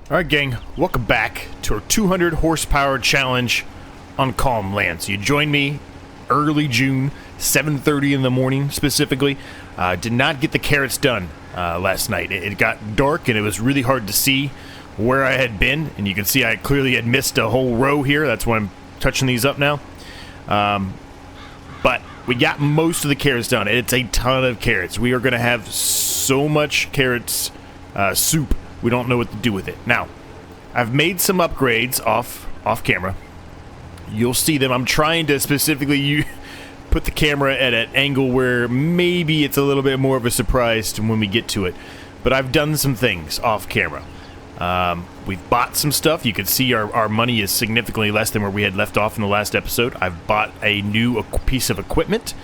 Alright gang, welcome back to our 200 horsepower challenge on CalmLands. You joined me early June, 7:30 in the morning specifically. Did not get the carrots done last night. It got dark and it was really hard to see where I had been, and you can see I clearly had missed a whole row here. That's why I'm touching these up now. But we got most of the carrots done. It's a ton of carrots. We are going to have so much carrots soup. We don't know what to do with it. Now, I've made some upgrades off camera. You'll see them. I'm trying to specifically put the camera at an angle where maybe it's a little bit more of a surprise to when we get to it. But I've done some things off camera. We've bought some stuff. You can see our money is significantly less than where we had left off in the last episode. I've bought a new piece of equipment.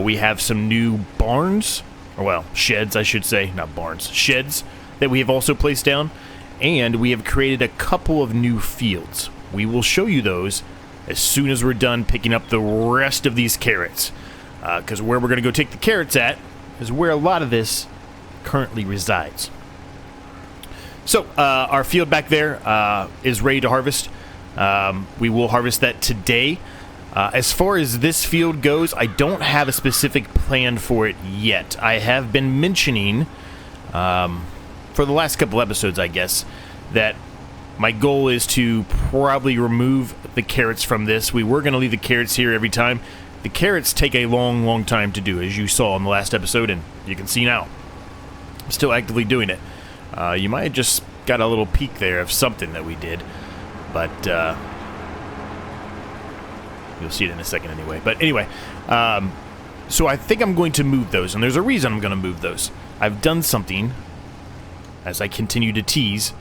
We have some new barns, or well, sheds I should say, not barns, sheds that we have also placed down, and we have created a couple of new fields. We will show you those as soon as we're done picking up the rest of these carrots, because where we're going to go take the carrots at is where a lot of this currently resides. So our field back there is ready to harvest. We will harvest that today. As far as this field goes, I don't have a specific plan for it yet. I have been mentioning for the last couple episodes, I guess, that my goal is to probably remove the carrots from this. We were going to leave the carrots here every time. The carrots take a long time to do, as you saw in the last episode, and you can see now. I'm still actively doing it. You might have just got a little peek there of something that we did, but you'll see it in a second anyway. But anyway, so I think I'm going to move those, and there's a reason I'm going to move those. I've done something, as I continue to tease,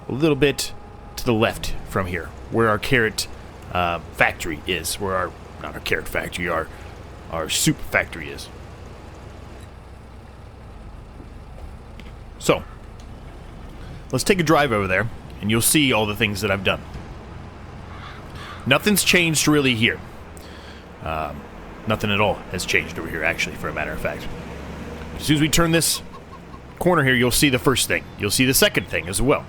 a little bit to the left from here, where our carrot factory is, where not our carrot factory, our soup factory is. So, let's take a drive over there, and you'll see all the things that I've done. Nothing's changed really here. Nothing at all has changed over here, actually, for a matter of fact. As soon as we turn this corner here, you'll see the first thing. You'll see the second thing as well.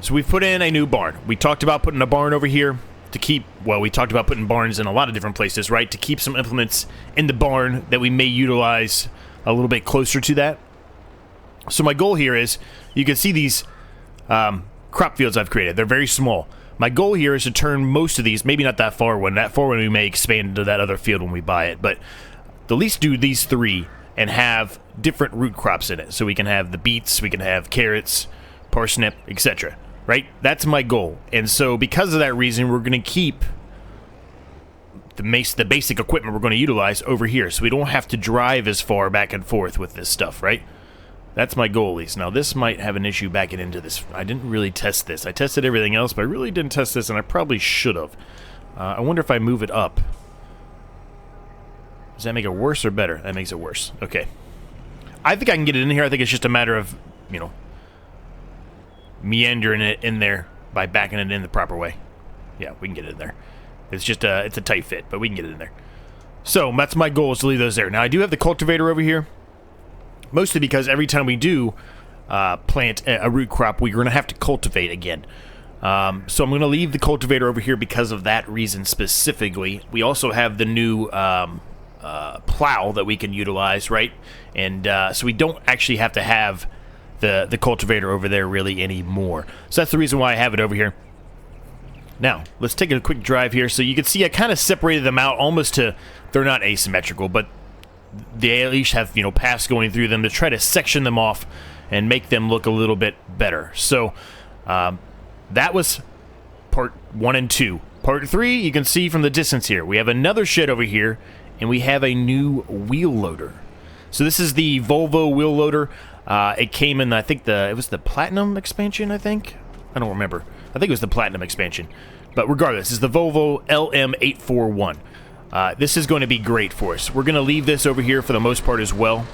So we've put in a new barn. We talked about putting a barn over here to keep, well, we talked about putting barns in a lot of different places, right? To keep some implements in the barn that we may utilize a little bit closer to that. So my goal here is, you can see these crop fields I've created. They're very small. My goal here is to turn most of these, maybe not that far one. That far one we may expand into that other field when we buy it, but at least do these three and have different root crops in it. So we can have the beets, we can have carrots, parsnip, etc. Right? That's my goal. And so because of that reason, we're going to keep the basic equipment we're going to utilize over here, so we don't have to drive as far back and forth with this stuff, right? That's my goal, at least. Now, this might have an issue backing into this. I didn't really test this. I tested everything else, but I really didn't test this, and I probably should have. I wonder if I move it up. Does that make it worse or better? That makes it worse. Okay. I think I can get it in here. I think it's just a matter of, you know, meandering it in there by backing it in the proper way. Yeah, we can get it in there. It's just it's a tight fit, but we can get it in there. So, that's my goal, is to leave those there. Now, I do have the cultivator over here. Mostly because every time we do plant a root crop, we're going to have to cultivate again. So I'm going to leave the cultivator over here because of that reason specifically. We also have the new plow that we can utilize, right? And so we don't actually have to have the cultivator over there really anymore. So that's the reason why I have it over here. Now, let's take a quick drive here. So you can see I kind of separated them out almost to, they're not asymmetrical, but they at least have, you know, paths going through them to try to section them off and make them look a little bit better. So that was part 1 and 2. Part 3, you can see from the distance here, we have another shed over here, and we have a new wheel loader. So this is the Volvo wheel loader. It came in, I think, it was the Platinum expansion, I think? I don't remember. I think it was the Platinum expansion. But regardless, it's the Volvo LM841. This is going to be great for us. We're going to leave this over here for the most part as well.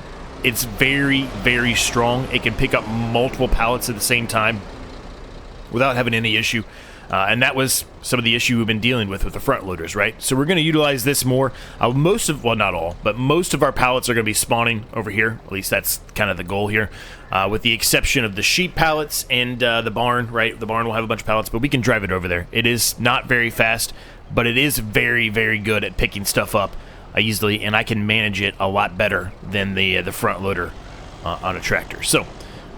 It's very strong. It can pick up multiple pallets at the same time without having any issue. And that was some of the issue we've been dealing with the front loaders, right? So we're going to utilize this more. Well, not all, but most of our pallets are going to be spawning over here. At least that's kind of the goal here, with the exception of the sheep pallets and the barn, right? The barn will have a bunch of pallets, but we can drive it over there. It is not very fast, but it is very, very good at picking stuff up easily, and I can manage it a lot better than the front loader on a tractor. So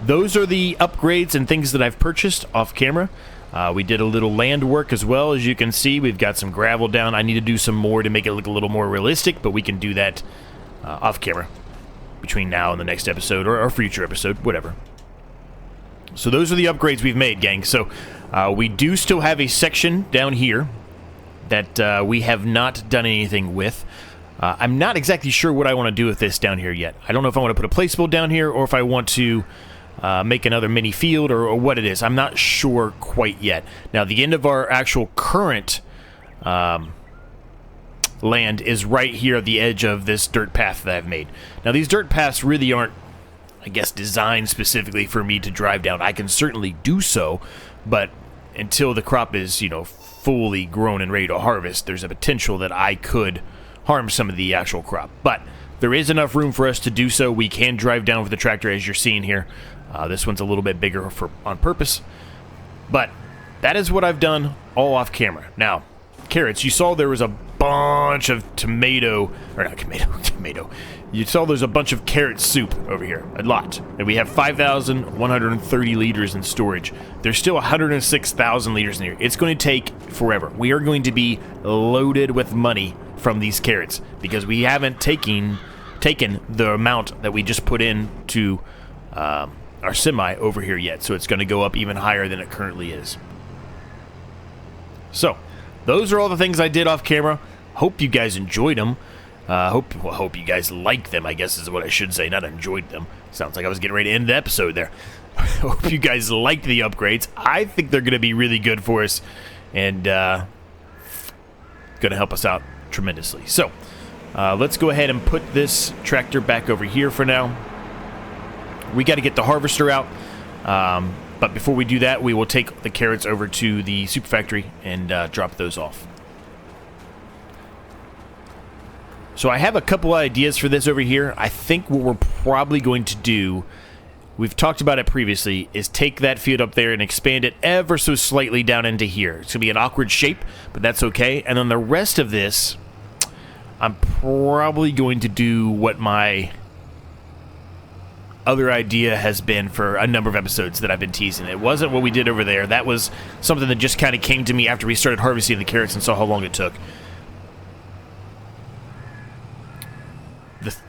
those are the upgrades and things that I've purchased off camera. We did a little land work as well. As you can see, we've got some gravel down. I need to do some more to make it look a little more realistic, but we can do that off camera between now and the next episode, or future episode, whatever. So those are the upgrades we've made, gang. So we do still have a section down here that we have not done anything with. I'm not exactly sure what I want to do with this down here yet. I don't know if I want to put a place build down here, or if I want to make another mini field, or what it is. I'm not sure quite yet. Now, the end of our actual current land is right here at the edge of this dirt path that I've made. Now, these dirt paths really aren't, I guess, designed specifically for me to drive down. I can certainly do so, but until the crop is, you know, fully grown and ready to harvest, there's a potential that I could harm some of the actual crop. But there is enough room for us to do so. We can drive down with the tractor, as you're seeing here. This one's a little bit bigger on purpose. But that is what I've done all off camera. Now, carrots, you saw there was a bunch of tomato. You saw there's a bunch of carrot soup over here. A lot. And we have 5,130 liters in storage. There's still 106,000 liters in here. It's going to take forever. We are going to be loaded with money from these carrots, because we haven't taken the amount that we just put in to our semi over here yet, so it's going to go up even higher than it currently is. So those are all the things I did off camera. Hope you guys enjoyed them. Hope you guys like them, I guess is what I should say, not enjoyed them. Sounds like I was getting ready to end the episode there. Hope you guys liked the upgrades. I think they're going to be really good for us, and going to help us out tremendously. So let's go ahead and put this tractor back over here for now. We got to get the harvester out, but before we do that, we will take the carrots over to the super factory and drop those off. So I have a couple ideas for this over here. I think what we're probably going to do, we've talked about it previously, is take that field up there and expand it ever so slightly down into here. It's going to be an awkward shape, but that's okay. And then the rest of this, I'm probably going to do what my other idea has been for a number of episodes that I've been teasing. It wasn't what we did over there. That was something that just kind of came to me after we started harvesting the carrots and saw how long it took.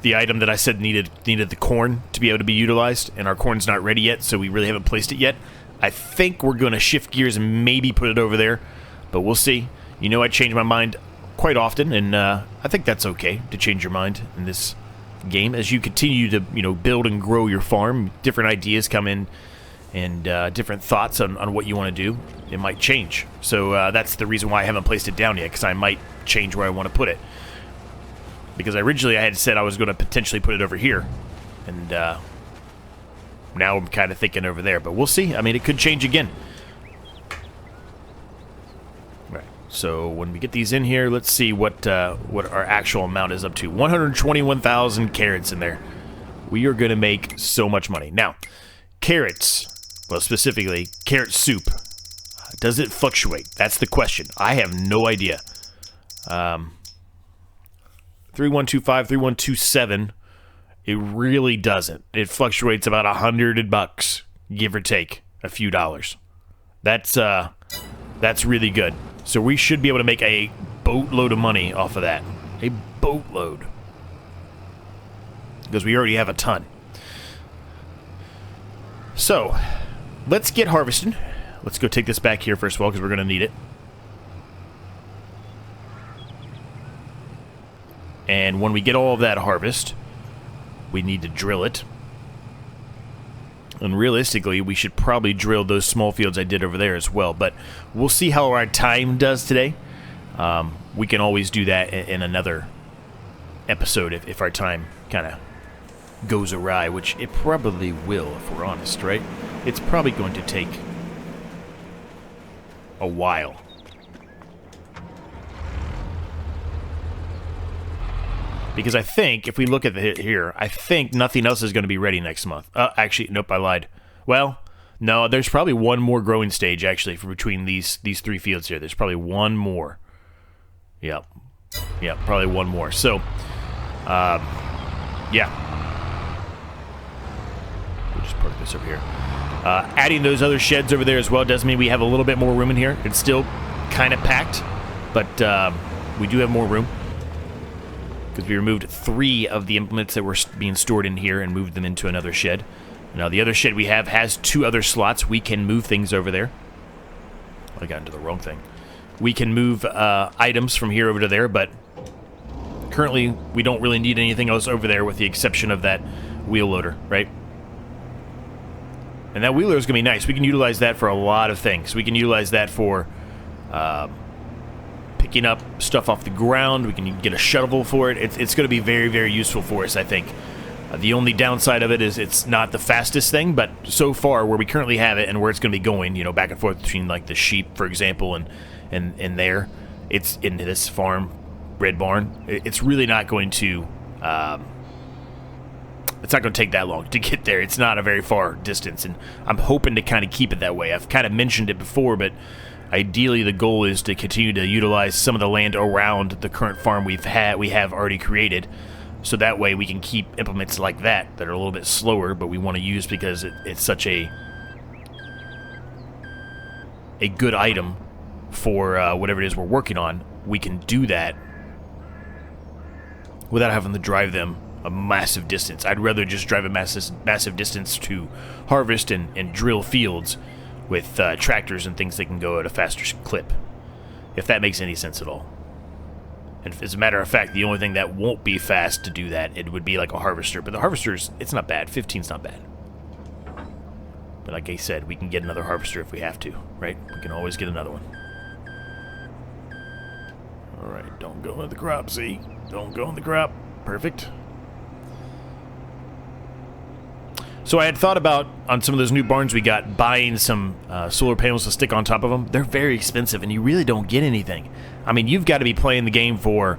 The item that I said needed the corn to be able to be utilized, and our corn's not ready yet, so we really haven't placed it yet. I think we're going to shift gears and maybe put it over there, but we'll see. You know, I change my mind quite often, and I think that's okay to change your mind in this game. As you continue to, you know, build and grow your farm, different ideas come in, and different thoughts on what you want to do. It might change. So that's the reason why I haven't placed it down yet, because I might change where I want to put it. Because originally I had said I was going to potentially put it over here, and now I'm kind of thinking over there, but we'll see. I mean, it could change again. Right. So when we get these in here, let's see what our actual amount is up to. 121,000 carrots in there. We are going to make so much money. Now, carrots, well, specifically carrot soup. Does it fluctuate? That's the question. I have no idea. 3125, 3127. It really doesn't. It fluctuates about $100, give or take a few dollars. That's really good. So we should be able to make a boatload of money off of that. A boatload. Because we already have a ton. So, let's get harvesting. Let's go take this back here first of all, because we're going to need it. And when we get all of that harvest, we need to drill it. And realistically, we should probably drill those small fields I did over there as well. But we'll see how our time does today. We can always do that in another episode if our time kind of goes awry, which it probably will, if we're honest, right? It's probably going to take a while. Because I think, if we look at the hit here, I think nothing else is going to be ready next month. Actually, nope, I lied. Well, no, there's probably one more growing stage, actually, for between these three fields here. There's probably one more. Yep. Yep, probably one more. So, yeah. We'll just park this over here. Adding those other sheds over there as well does mean we have a little bit more room in here. It's still kind of packed, but we do have more room. Because we removed 3 of the implements that were being stored in here and moved them into another shed. Now, the other shed we have has 2 other slots. We can move things over there. I got into the wrong thing. We can move items from here over to there, but currently we don't really need anything else over there with the exception of that wheel loader, right? And that wheel loader is going to be nice. We can utilize that for a lot of things. We can utilize that for picking up stuff off the ground. We can get a shovel for it. It's going to be very, very useful for us, I think. The only downside of it is it's not the fastest thing, but so far where we currently have it and where it's going to be going, you know, back and forth between like the sheep, for example, and there, it's in this farm, red barn. It's really not going to, it's not going to take that long to get there. It's not a very far distance, and I'm hoping to kind of keep it that way. I've kind of mentioned it before, but ideally the goal is to continue to utilize some of the land around the current farm we have already created. So that way we can keep implements like that are a little bit slower, but we want to use because it's such a good item for whatever it is we're working on. We can do that without having to drive them a massive distance. I'd rather just drive a massive distance to harvest and drill fields with tractors and things that can go at a faster clip, if that makes any sense at all. And as a matter of fact, the only thing that won't be fast to do that, it would be like a harvester. But the harvesters, it's not bad. 15's not bad. But like I said, we can get another harvester if we have to, right? We can always get another one. Alright, don't go in the crop, see? Don't go in the crop. Perfect. So I had thought about, on some of those new barns we got, buying some solar panels to stick on top of them. They're very expensive, and you really don't get anything. I mean, you've got to be playing the game for...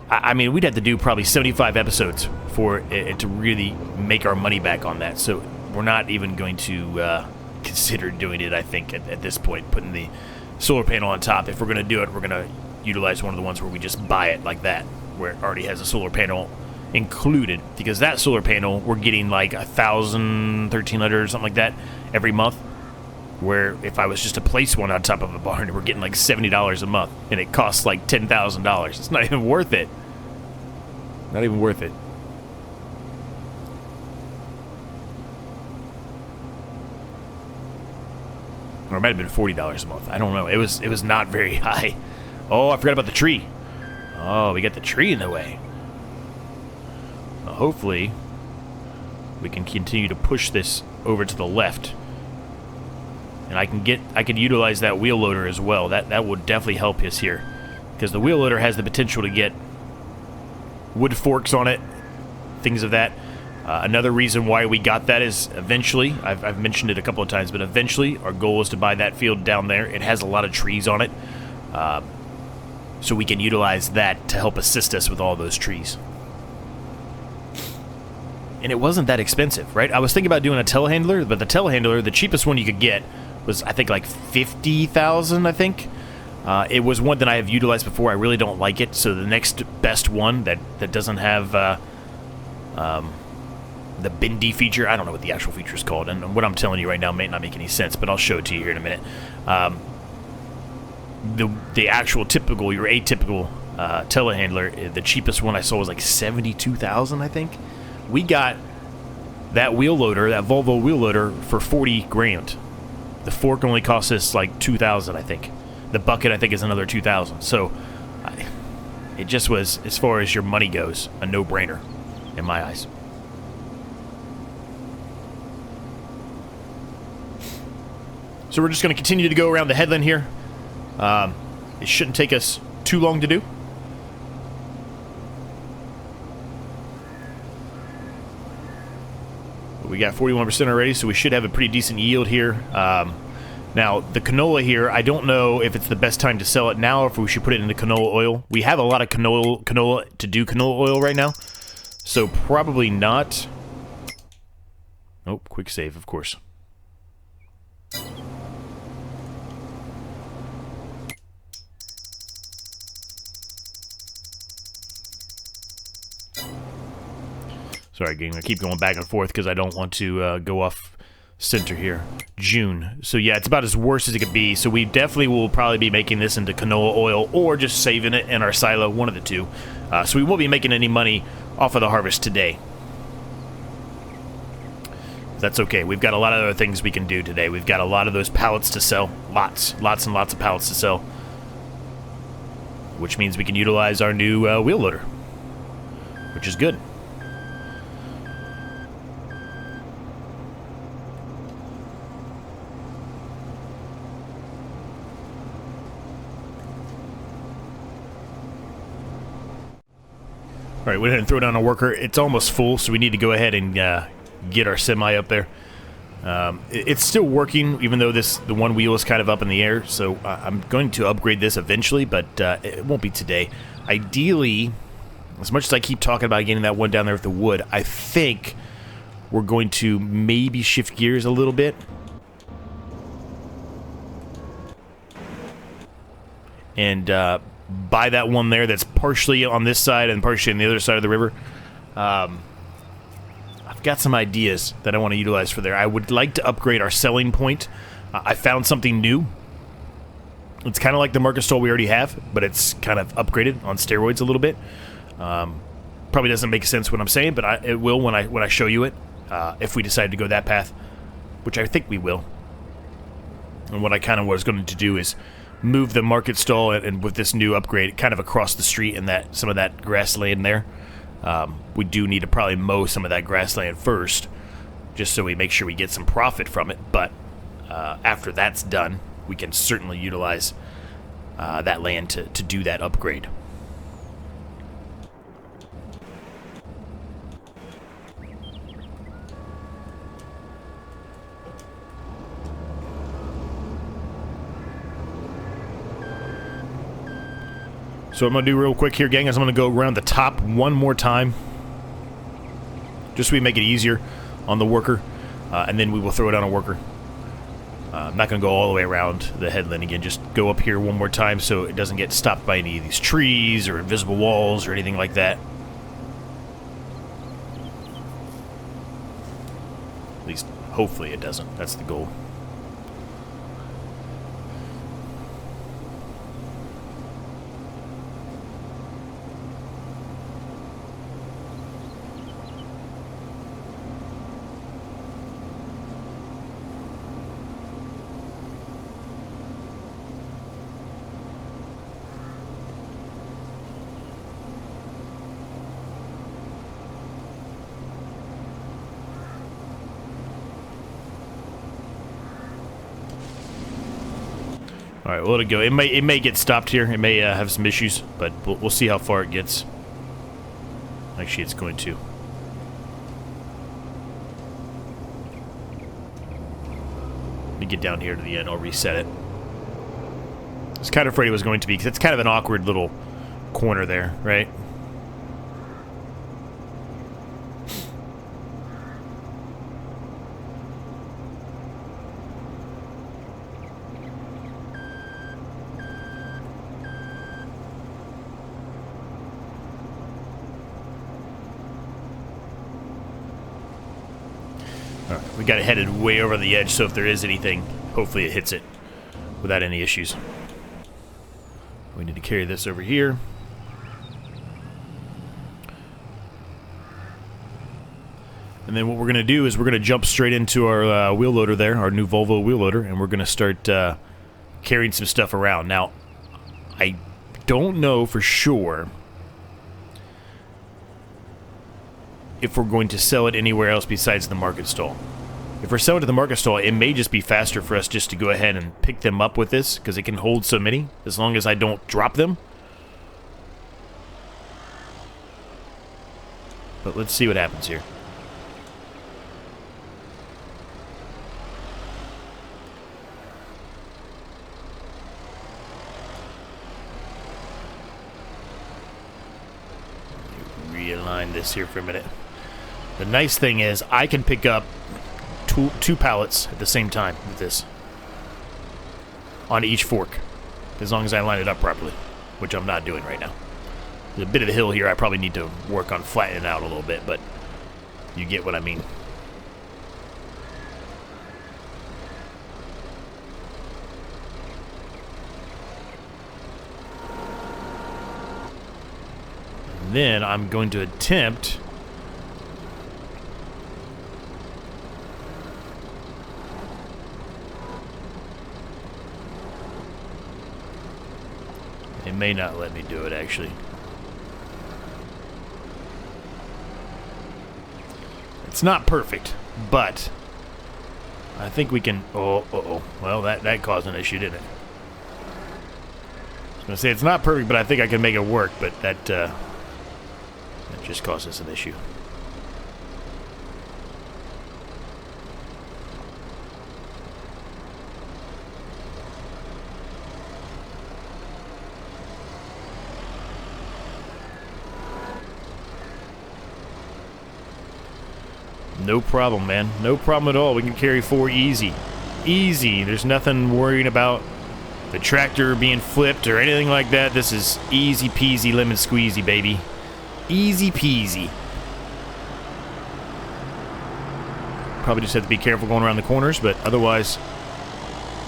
I mean, we'd have to do probably 75 episodes for it to really make our money back on that. So we're not even going to consider doing it, I think, at this point, putting the solar panel on top. If we're going to do it, we're going to utilize one of the ones where we just buy it like that, where it already has a solar panel included, because that solar panel we're getting like 1,000, 1,300 or something like that every month, where if I was just to place one on top of a barn, we're getting like $70 a month, and it costs like $10,000. It's not even worth it. Not even worth it. Or it might have been $40 a month. I don't know. It was not very high. Oh, I forgot about the tree. Oh, we got the tree in the way. Hopefully, we can continue to push this over to the left, and I can utilize that wheel loader as well. That would definitely help us here, because the wheel loader has the potential to get wood forks on it, things of that. Another reason why we got that is eventually, I've mentioned it a couple of times, but eventually our goal is to buy that field down there. It has a lot of trees on it, so we can utilize that to help assist us with all those trees. And it wasn't that expensive, right? I was thinking about doing a telehandler, but the telehandler, the cheapest one you could get was, I think, like $50,000, I think. It was one that I have utilized before. I really don't like it, so the next best one that doesn't have the bendy feature, I don't know what the actual feature is called, and what I'm telling you right now may not make any sense, but I'll show it to you here in a minute. The actual typical, your atypical telehandler, the cheapest one I saw was like $72,000, I think. We got that wheel loader, that Volvo wheel loader, for 40 grand. The fork only cost us like 2,000, I think. The bucket, I think, is another 2,000. So it just was, as far as your money goes, a no-brainer in my eyes. So we're just going to continue to go around the headland here. It shouldn't take us too long to do. We got 41% already, so we should have a pretty decent yield here. Now, the canola here, I don't know if it's the best time to sell it now or if we should put it into canola oil. We have a lot of canola to do canola oil right now, so probably not. Oh, quick save, of course. Sorry, gang, I keep going back and forth because I don't want to go off center here. June. So yeah, it's about as worse as it could be. So we definitely will probably be making this into canola oil or just saving it in our silo, one of the two. So we won't be making any money off of the harvest today. That's okay. We've got a lot of other things we can do today. We've got a lot of those pallets to sell. Lots and lots of pallets to sell. Which means we can utilize our new wheel loader, which is good. All right, we didn't throw down a worker. It's almost full, so we need to go ahead and get our semi up there. It's still working, even though the one wheel is kind of up in the air. So I'm going to upgrade this eventually, but it won't be today. Ideally, as much as I keep talking about getting that one down there with the wood, I think we're going to maybe shift gears a little bit. And buy that one there that's partially on this side and partially on the other side of the river. I've got some ideas that I want to utilize for there. I would like to upgrade our selling point. I found something new. It's kind of like the market stall we already have, but it's kind of upgraded on steroids a little bit. Probably doesn't make sense what I'm saying, but it will when I show you it, if we decide to go that path, which I think we will. And what I kind of was going to do is move the market stall and with this new upgrade kind of across the street and that some of that grassland there. We do need to probably mow some of that grassland first, just so we make sure we get some profit from it. But after that's done, we can certainly utilize that land to do that upgrade. So what I'm going to do real quick here, gang, is I'm going to go around the top one more time, just so we make it easier on the worker, and then we will throw it on a worker. I'm not going to go all the way around the headland again, just go up here one more time so it doesn't get stopped by any of these trees or invisible walls or anything like that. At least, hopefully it doesn't. That's the goal. All right, we'll let it go. It may get stopped here. It may have some issues, but we'll see how far it gets. Actually, it's going to. Let me get down here to the end. I'll reset it. I was kind of afraid it was going to be, because it's kind of an awkward little corner there, right? Alright, we got it headed way over the edge, so if there is anything, hopefully it hits it without any issues. We need to carry this over here. And then what we're going to do is we're going to jump straight into our wheel loader there, our new Volvo wheel loader, and we're going to start carrying some stuff around. Now, I don't know for sure if we're going to sell it anywhere else besides the market stall. If we're selling to the market stall, it may just be faster for us just to go ahead and pick them up with this, because it can hold so many, as long as I don't drop them. But let's see what happens here. mind this here for a minute. The nice thing is I can pick up two pallets at the same time with this on each fork, as long as I line it up properly, which I'm not doing right now. There's a bit of the hill here I probably need to work on flattening out a little bit, but you get what I mean. And then I'm going to attempt It may not let me do it, actually. It's not perfect, but I think we can... Oh. Well, that caused an issue, didn't it? I was going to say it's not perfect, but I think I can make it work, but that just caused us an issue. No problem, man. No problem at all. We can carry 4 easy. Easy. There's nothing worrying about the tractor being flipped or anything like that. This is easy peasy lemon squeezy, baby. Easy peasy. Probably just have to be careful going around the corners, but otherwise,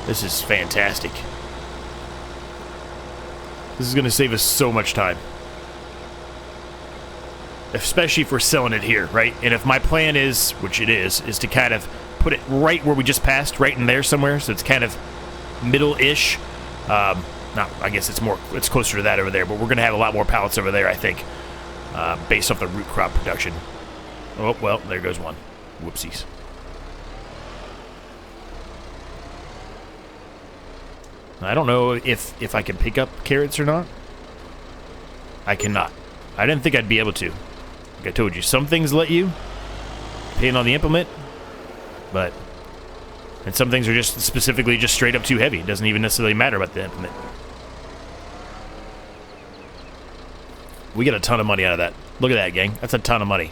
this is fantastic. This is going to save us so much time. Especially if we're selling it here, right? And if my plan is, which it is to kind of put it right where we just passed, right in there somewhere, so it's kind of middle-ish. I guess it's closer to that over there, but we're going to have a lot more pallets over there, I think, based off the root crop production. Oh, well, there goes one. Whoopsies. I don't know if I can pick up carrots or not. I cannot. I didn't think I'd be able to. Like I told you, some things let you, depending on the implement, and some things are just specifically just straight up too heavy. It doesn't even necessarily matter about the implement. We get a ton of money out of that. Look at that, gang. That's a ton of money.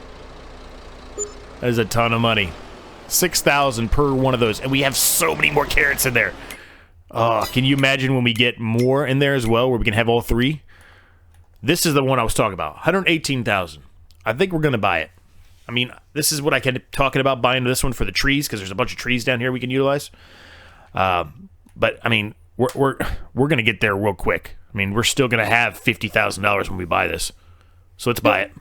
That is a ton of money. 6,000 per one of those, and we have so many more carrots in there. Oh, can you imagine when we get more in there as well, where we can have all 3? This is the one I was talking about. 118,000. I think we're going to buy it. I mean, this is what I kept talking about, buying this one for the trees, because there's a bunch of trees down here we can utilize. But, I mean, we're going to get there real quick. I mean, we're still going to have $50,000 when we buy this. So let's buy it.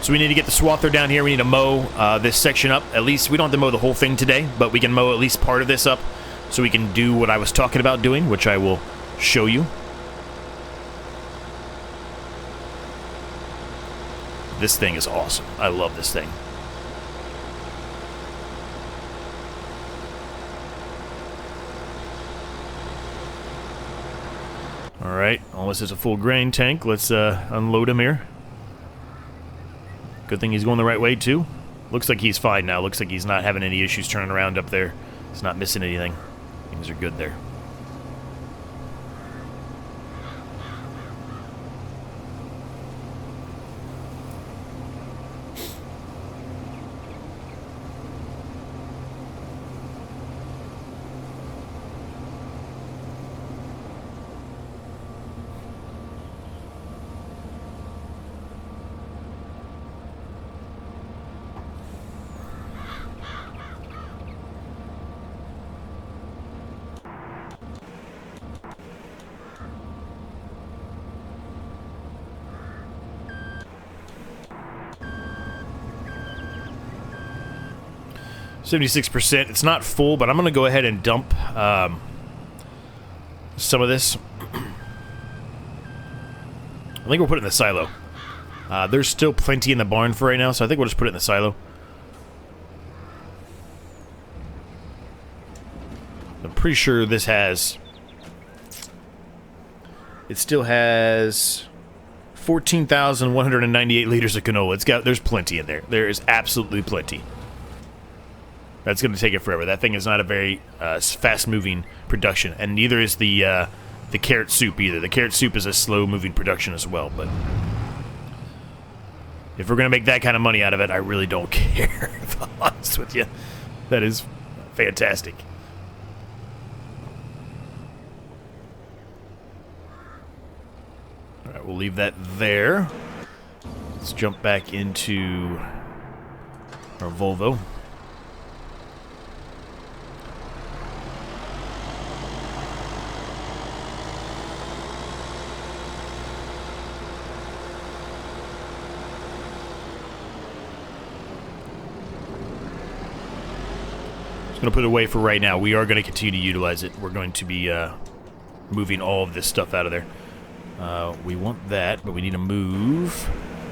So we need to get the swather down here. We need to mow this section up. At least we don't have to mow the whole thing today, but we can mow at least part of this up so we can do what I was talking about doing, which I will show you. This thing is awesome. I love this thing. All right, almost is a full grain tank. Let's unload him here. Good thing he's going the right way, too. Looks like he's fine now. Looks like he's not having any issues turning around up there. He's not missing anything. Things are good there. %. It's not full, but I'm going to go ahead and dump some of this. I think we'll put it in the silo. There's still plenty in the barn for right now, so I think we'll just put it in the silo. I'm pretty sure this has... It still has 14,198 liters of canola. There's plenty in there. There is absolutely plenty. That's going to take it forever. That thing is not a very fast-moving production, and neither is the carrot soup either. The carrot soup is a slow-moving production as well, but if we're going to make that kind of money out of it, I really don't care, if I'm honest with you. That is fantastic. All right, we'll leave that there. Let's jump back into our Volvo. Going to put it away for right now. We are going to continue to utilize it. We're going to be moving all of this stuff out of there. We want that, but we need to move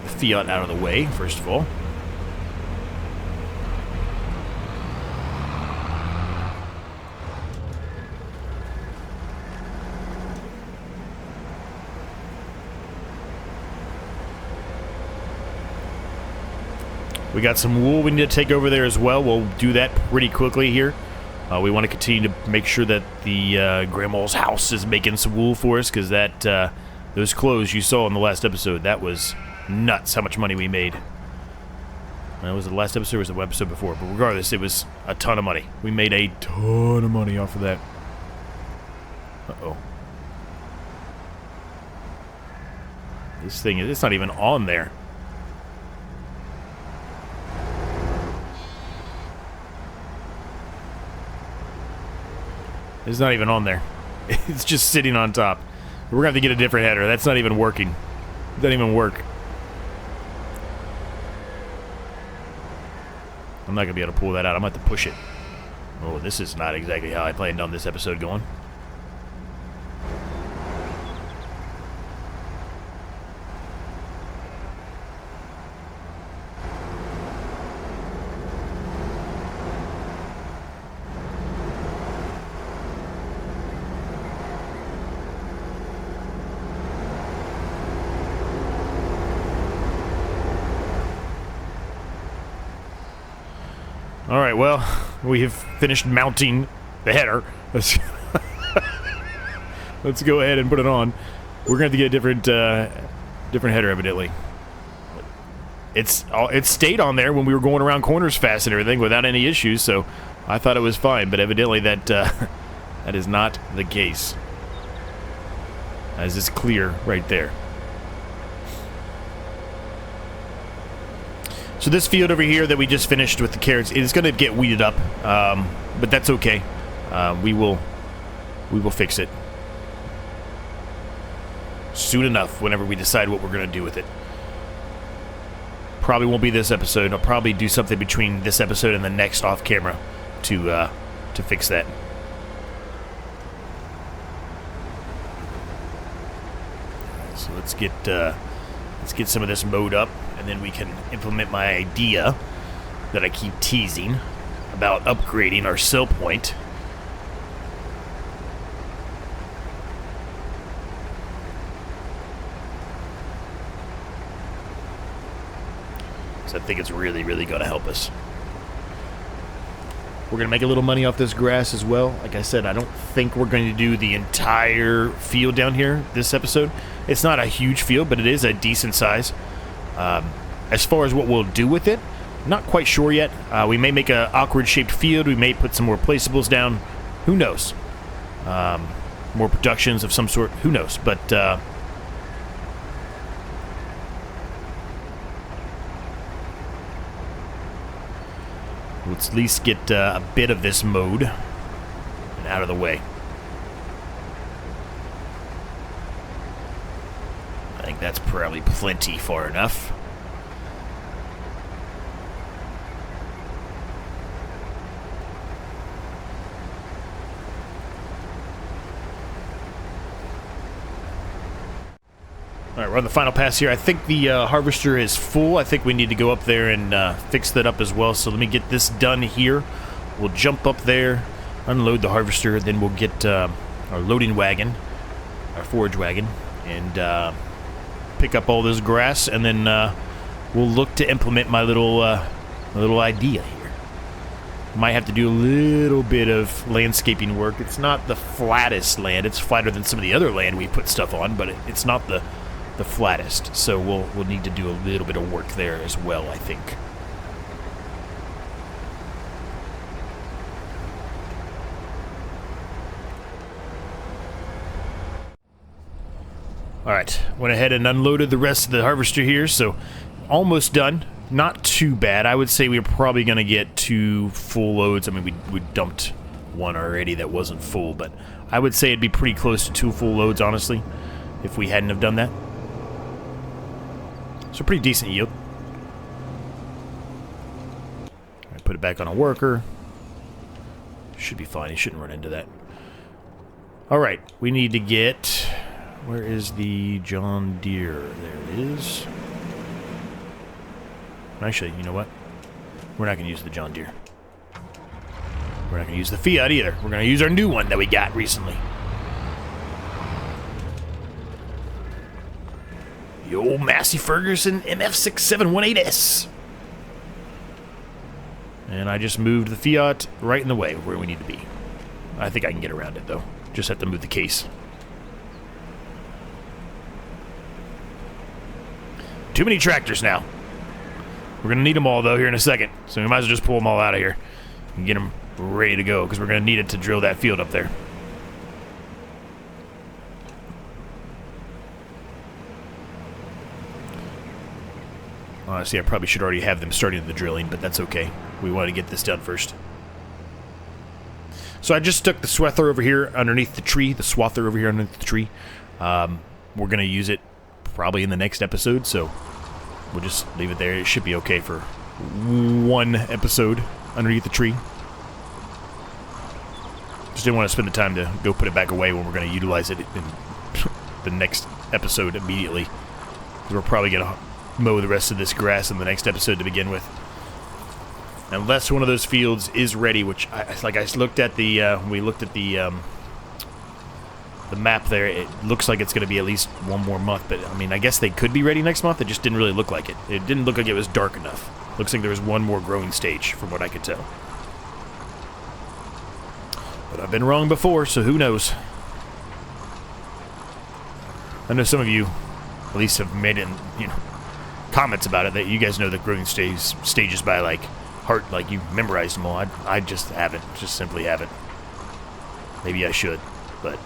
the Fiat out of the way, first of all. We got some wool we need to take over there as well. We'll do that pretty quickly here. We want to continue to make sure that the grandma's house is making some wool for us, because that those clothes you saw in the last episode, that was nuts how much money we made. Was it the last episode or was it the episode before? But regardless, it was a ton of money. We made a ton of money off of that. Uh-oh. This thing, it's not even on there. It's not even on there. It's just sitting on top. We're going to have to get a different header. That's not even working. It doesn't even work. I'm not going to be able to pull that out. I'm going to have to push it. Oh, this is not exactly how I planned on this episode going. Alright, well, we have finished mounting the header. Let's go ahead and put it on. We're going to have to get a different header, evidently. It stayed on there when we were going around corners fast and everything without any issues, so I thought it was fine, but evidently that that is not the case. As is clear right there. So this field over here that we just finished with the carrots, it's going to get weeded up, but that's okay. We will fix it soon enough whenever we decide what we're going to do with it. Probably won't be this episode. I'll probably do something between this episode and the next off camera to fix that. So let's get some of this mowed up, and then we can implement my idea that I keep teasing about upgrading our sell point. So I think it's really, really going to help us. We're going to make a little money off this grass as well. Like I said, I don't think we're going to do the entire field down here this episode. It's not a huge field, but it is a decent size. As far as what we'll do with it, not quite sure yet. We may make an awkward shaped field. We may put some more placeables down. Who knows? More productions of some sort. Who knows? But let's at least get a bit of this mowed and out of the way. I think that's probably plenty far enough. Alright, we're on the final pass here. I think the harvester is full. I think we need to go up there and fix that up as well. So let me get this done here. We'll jump up there, unload the harvester, then we'll get our loading wagon, our forage wagon, and pick up all this grass, and then we'll look to implement my little idea here. Might have to do a little bit of landscaping work. It's not the flattest land. It's flatter than some of the other land we put stuff on, but it's not the flattest. So we'll need to do a little bit of work there as well, I think. Alright, went ahead and unloaded the rest of the harvester here, so almost done. Not too bad. I would say we were probably going to get 2 full loads. I mean, we dumped one already that wasn't full, but I would say it'd be pretty close to 2 full loads, honestly, if we hadn't have done that. So pretty decent yield. I put it back on a worker. Should be fine. He shouldn't run into that. Alright, we need to get... Where is the John Deere? There it is. Actually, you know what? We're not going to use the John Deere. We're not going to use the Fiat either. We're going to use our new one that we got recently. The old Massey Ferguson MF6718S. And I just moved the Fiat right in the way of where we need to be. I think I can get around it, though. Just have to move the case. Too many tractors now. We're going to need them all, though, here in a second. So we might as well just pull them all out of here and get them ready to go, because we're going to need it to drill that field up there. Honestly, I probably should already have them starting the drilling, but that's okay. We want to get this done first. So I just stuck the swather over here underneath the tree, We're going to use it probably in the next episode, so we'll just leave it there. It should be okay for 1 episode underneath the tree. Just didn't want to spend the time to go put it back away when we're going to utilize it in the next episode immediately. We're probably going to mow the rest of this grass in the next episode to begin with. Unless one of those fields is ready, which, I looked at the, we looked at the map there, it looks like it's going to be at least 1 more month, but, I mean, I guess they could be ready next month. It just didn't really look like it. It didn't look like it was dark enough. Looks like there was 1 more growing stage, from what I could tell. But I've been wrong before, so who knows? I know some of you at least have made in, comments about it, that you guys know the growing stages by, like, heart, like you memorized them all. I just haven't. Just simply haven't. Maybe I should, but...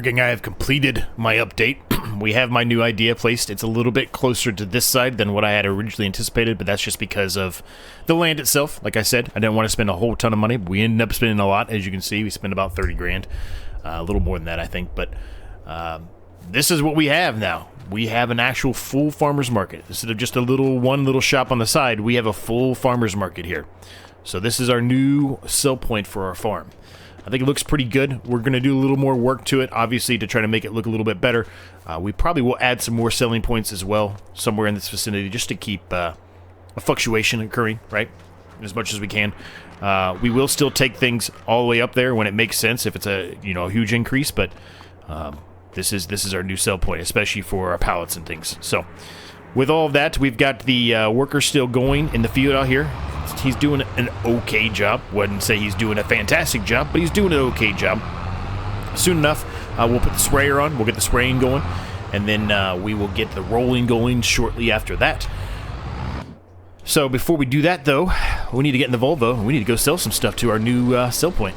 Argang, I have completed my update. We have my new idea placed. It's a little bit closer to this side than what I had originally anticipated, but that's just because of the land itself. Like I said, I didn't want to spend a whole ton of money, but we ended up spending a lot. As you can see, we spent about 30 grand. A little more than that, I think, but this is what we have now. We have an actual full farmer's market. Instead of just one little shop on the side, we have a full farmer's market here. So this is our new sell point for our farm. I think it looks pretty good. We're going to do a little more work to it, obviously, to try to make it look a little bit better. We probably will add some more selling points as well, somewhere in this vicinity, just to keep a fluctuation occurring, right? As much as we can. We will still take things all the way up there when it makes sense, if it's a huge increase, but this is our new sell point, especially for our pallets and things. So, with all of that, we've got the worker still going in the field out here. He's doing an okay job. Wouldn't say he's doing a fantastic job, but he's doing an okay job. Soon enough, we'll put the sprayer on. We'll get the spraying going, and then we will get the rolling going shortly after that. So before we do that, though, we need to get in the Volvo, and we need to go sell some stuff to our new sell point.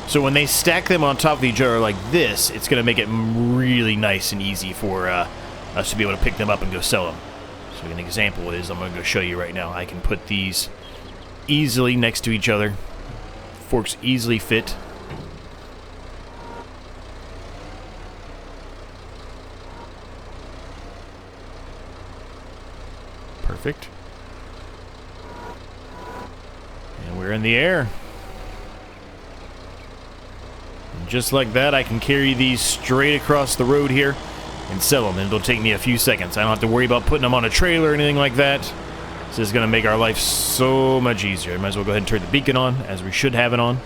So when they stack them on top of each other like this, it's going to make it really nice and easy for us to be able to pick them up and go sell them. So an example is, I'm going to go show you right now. I can put these easily next to each other. Forks easily fit. Perfect. And we're in the air. And just like that, I can carry these straight across the road here and sell them, and it'll take me a few seconds. I don't have to worry about putting them on a trailer or anything like that. This is going to make our life so much easier. I might as well go ahead and turn the beacon on, as we should have it on.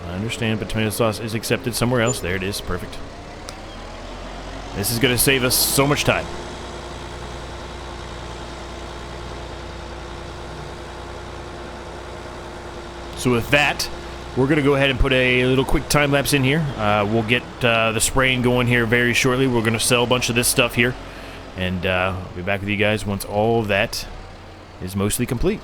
I understand, but tomato sauce is accepted somewhere else. There it is. Perfect. This is going to save us so much time. So with that, we're going to go ahead and put a little quick time lapse in here. We'll get the spraying going here very shortly. We're going to sell a bunch of this stuff here. And I'll be back with you guys once all of that is mostly complete.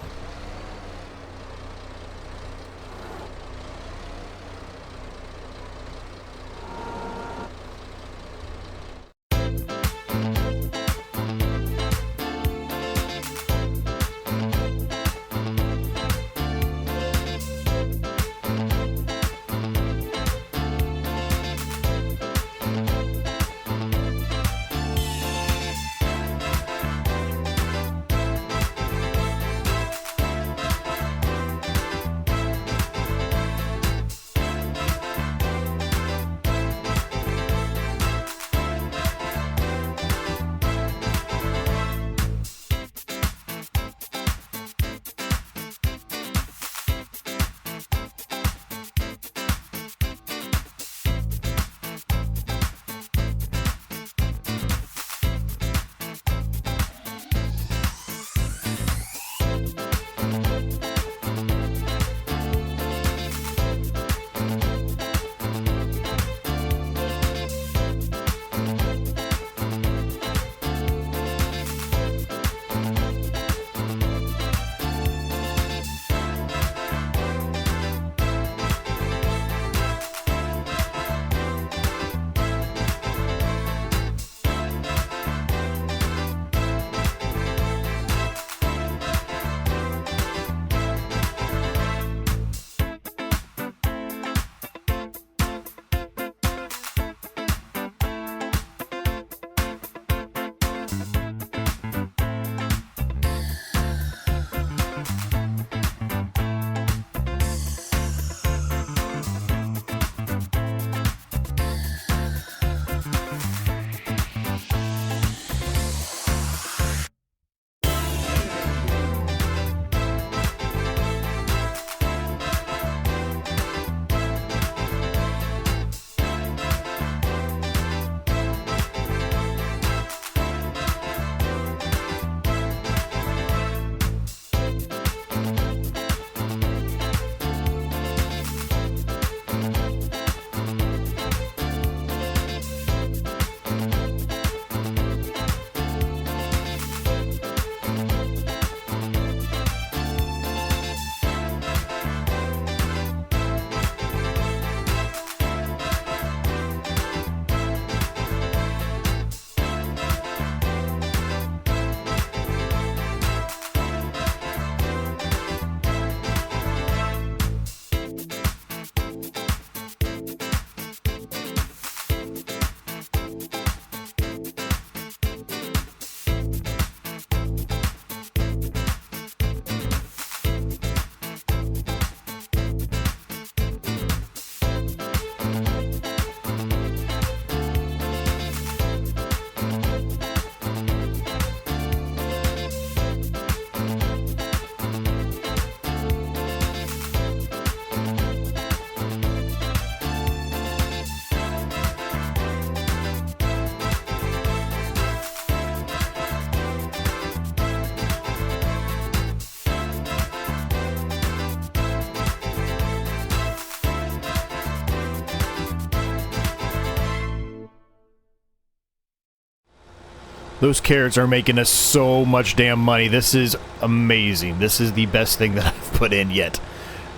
Those carrots are making us so much damn money. This is amazing. This is the best thing that I've put in yet.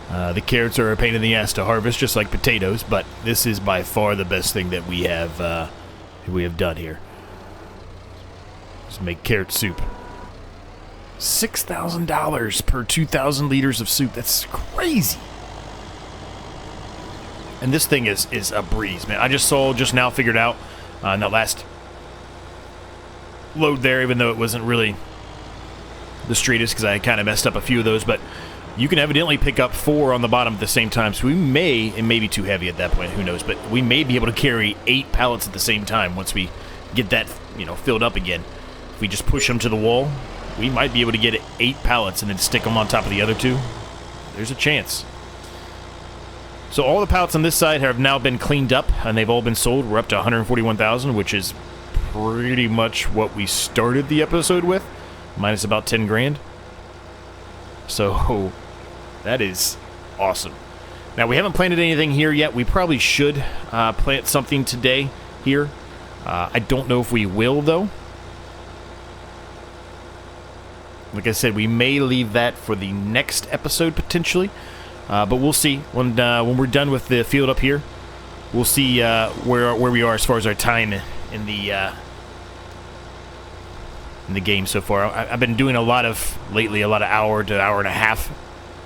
The carrots are a pain in the ass to harvest, just like potatoes, but this is by far the best thing that we have done here. Just make carrot soup. $6,000 per 2,000 liters of soup. That's crazy. And this thing is a breeze, man. I just now figured out in that last load there, even though it wasn't really the straightest because I kind of messed up a few of those, but you can evidently pick up 4 on the bottom at the same time, so we may, it may be too heavy at that point, who knows, but we may be able to carry 8 pallets at the same time once we get that, filled up again. If we just push them to the wall, we might be able to get 8 pallets and then stick them on top of the other 2. There's a chance. So all the pallets on this side have now been cleaned up, and they've all been sold. We're up to 141,000, which is pretty much what we started the episode with, minus about 10 grand. So that is awesome. Now, we haven't planted anything here yet. We probably should plant something today here. I don't know if we will, though. Like I said, we may leave that for the next episode, potentially. But we'll see. When we're done with the field up here, we'll see where we are as far as our time in the game so far. I've been doing a lot of hour to hour and a half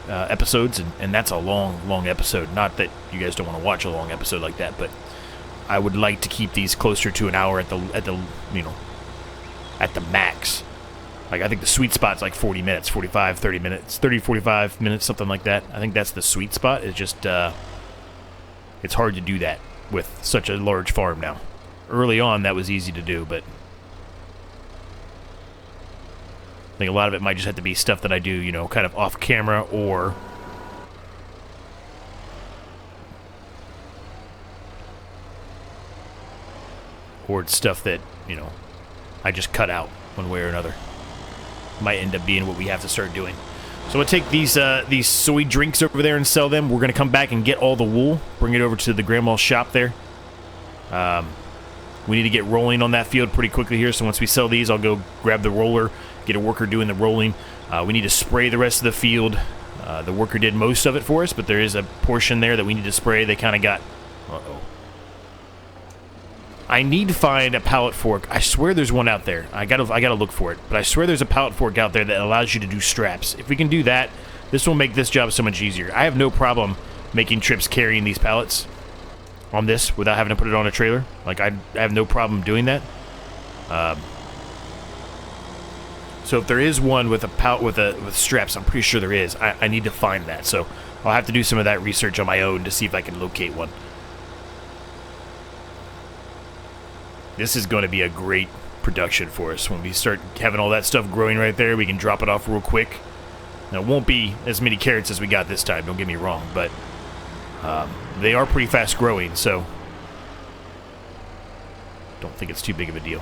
episodes, and that's a long episode. Not that you guys don't want to watch a long episode like that, but I would like to keep these closer to an hour at the max. Like, I think the sweet spot's like 40 minutes, 45, 30 minutes, 30, 45 minutes, something like that. I think that's the sweet spot. It's just, it's hard to do that with such a large farm now. Early on, that was easy to do, but I think a lot of it might just have to be stuff that I do, kind of off camera, or it's stuff that, I just cut out one way or another. Might end up being what we have to start doing. So we'll take these soy drinks over there and sell them. We're going to come back and get all the wool, bring it over to the grandma's shop there. We need to get rolling on that field pretty quickly here, so once we sell these, I'll go grab the roller, get a worker doing the rolling. We need to spray the rest of the field. The worker did most of it for us, but there is a portion there that we need to spray. They kind of got... Uh-oh. I need to find a pallet fork. I swear there's one out there. I gotta look for it. But I swear there's a pallet fork out there that allows you to do straps. If we can do that, this will make this job so much easier. I have no problem making trips carrying these pallets on this without having to put it on a trailer. Like, I have no problem doing that. So if there is one with a pallet with straps, I'm pretty sure there is. I need to find that. So I'll have to do some of that research on my own to see if I can locate one. This is going to be a great production for us. When we start having all that stuff growing right there, we can drop it off real quick. Now, it won't be as many carrots as we got this time, don't get me wrong, but they are pretty fast growing, so don't think it's too big of a deal.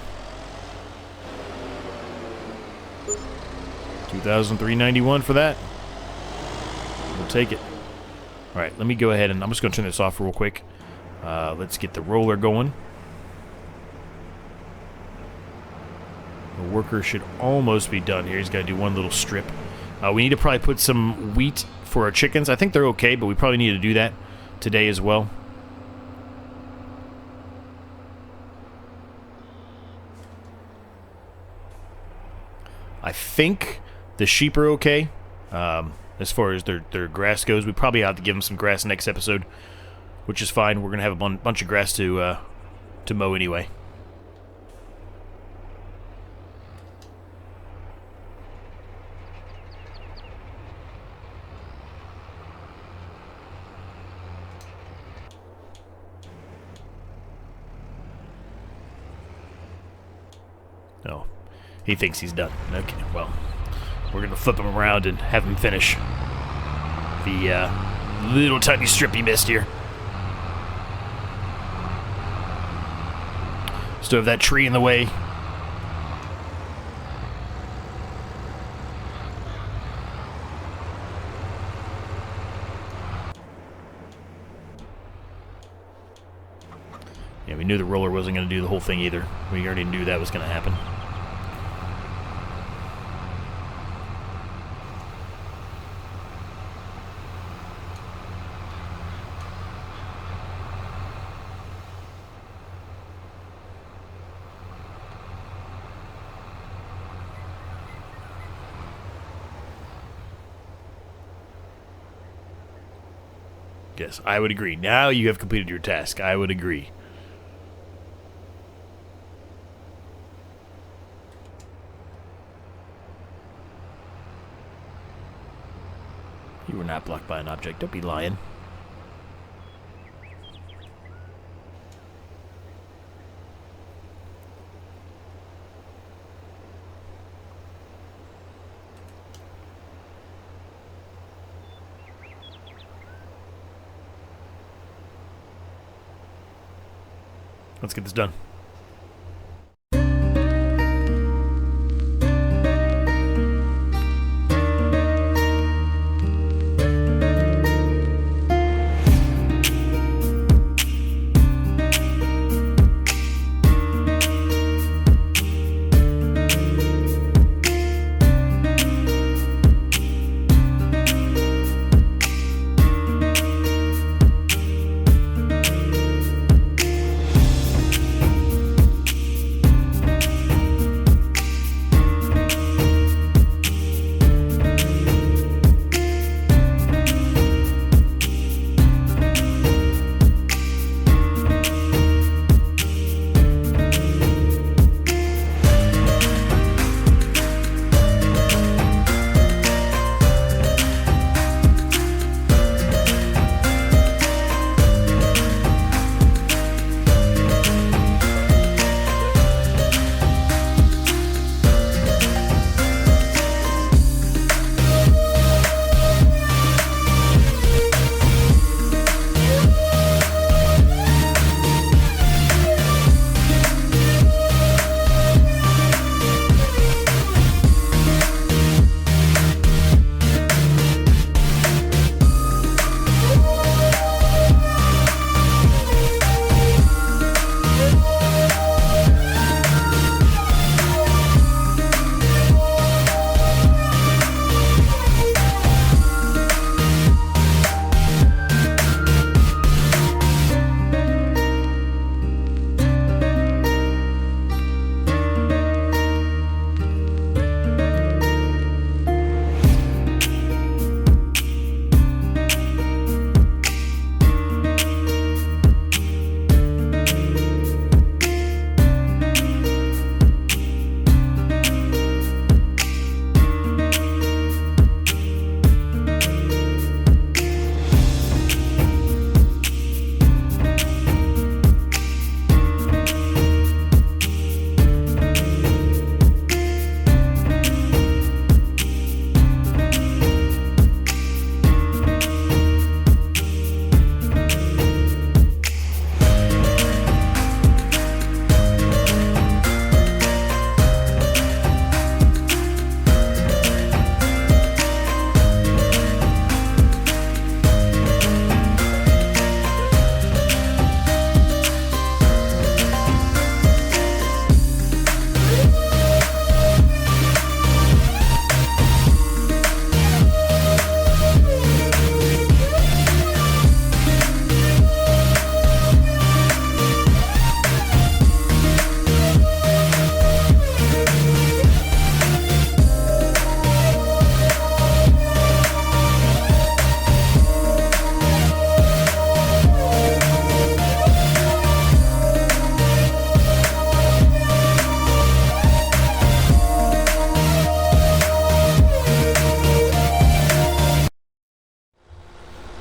$2,391 for that. We'll take it. All right, let me go ahead and I'm just going to turn this off real quick. Let's get the roller going. The worker should almost be done here. He's got to do one little strip. We need to probably put some wheat for our chickens. I think they're okay, but we probably need to do that today as well. I think the sheep are okay. As far as their grass goes, we probably have to give them some grass next episode, which is fine. We're going to have a bunch of grass to mow anyway. Oh, he thinks he's done. Okay, well, we're going to flip him around and have him finish the little tiny strip he missed here. Still have that tree in the way. Yeah, we knew the roller wasn't going to do the whole thing either. We already knew that was going to happen. Yes, I would agree. Now you have completed your task. I would agree. You were not blocked by an object. Don't be lying. Let's get this done.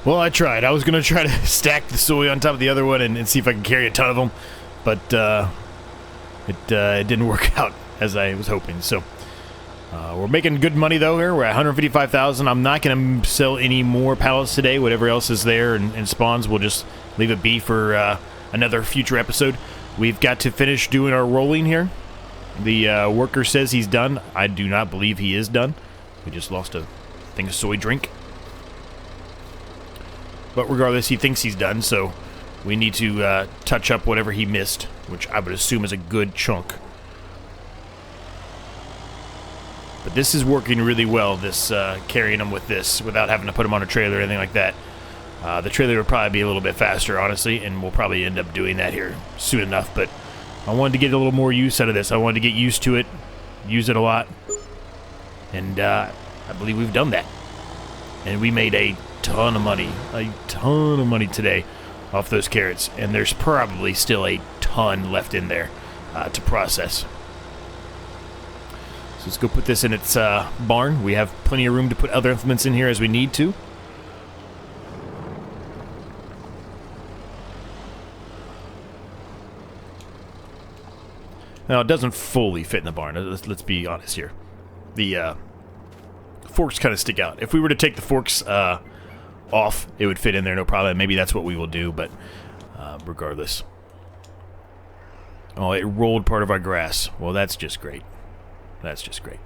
Well, I tried. I was going to try to stack the soy on top of the other one and see if I could carry a ton of them, but it didn't work out as I was hoping. So we're making good money, though, here. We're at 155,000. I'm not going to sell any more pallets today. Whatever else is there and spawns, we'll just leave it be for another future episode. We've got to finish doing our rolling here. The worker says he's done. I do not believe he is done. We just lost a thing of soy drink. But regardless, he thinks he's done, so we need to touch up whatever he missed, which I would assume is a good chunk. But this is working really well, this carrying them with this, without having to put them on a trailer or anything like that. The trailer would probably be a little bit faster, honestly, and we'll probably end up doing that here soon enough. But I wanted to get a little more use out of this. I wanted to get used to it, use it a lot, and I believe we've done that. And we made a ton of money today off those carrots, and there's probably still a ton left in there to process. So let's go put this in its barn. We have plenty of room to put other implements in here as we need to. Now, it doesn't fully fit in the barn. Let's be honest here. The forks kind of stick out. If we were to take the forks off, it would fit in there, no problem. Maybe that's what we will do, but regardless. Oh, it rolled part of our grass. Well, that's just great. That's just great.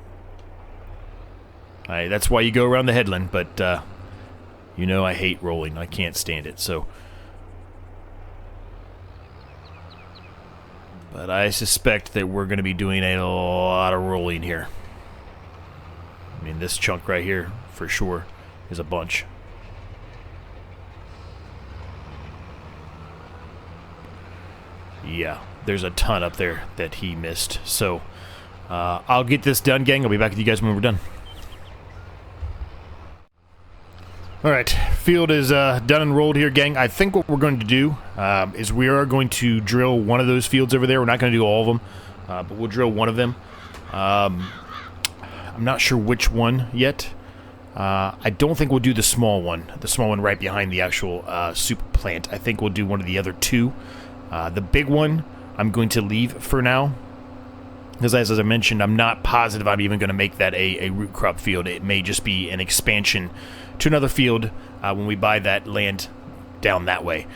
That's why you go around the headland, but you know I hate rolling. I can't stand it, so... But I suspect that we're going to be doing a lot of rolling here. I mean, this chunk right here, for sure, is a bunch. Yeah, there's a ton up there that he missed. So, I'll get this done, gang. I'll be back with you guys when we're done. Alright, field is done and rolled here, gang. I think what we're going to do is we are going to drill one of those fields over there. We're not going to do all of them, but we'll drill one of them. I'm not sure which one yet. I don't think we'll do the small one right behind the actual soup plant. I think we'll do one of the other two. The big one I'm going to leave for now, because as I mentioned, I'm not positive I'm even going to make that a root crop field. It may just be an expansion to another field when we buy that land down that way.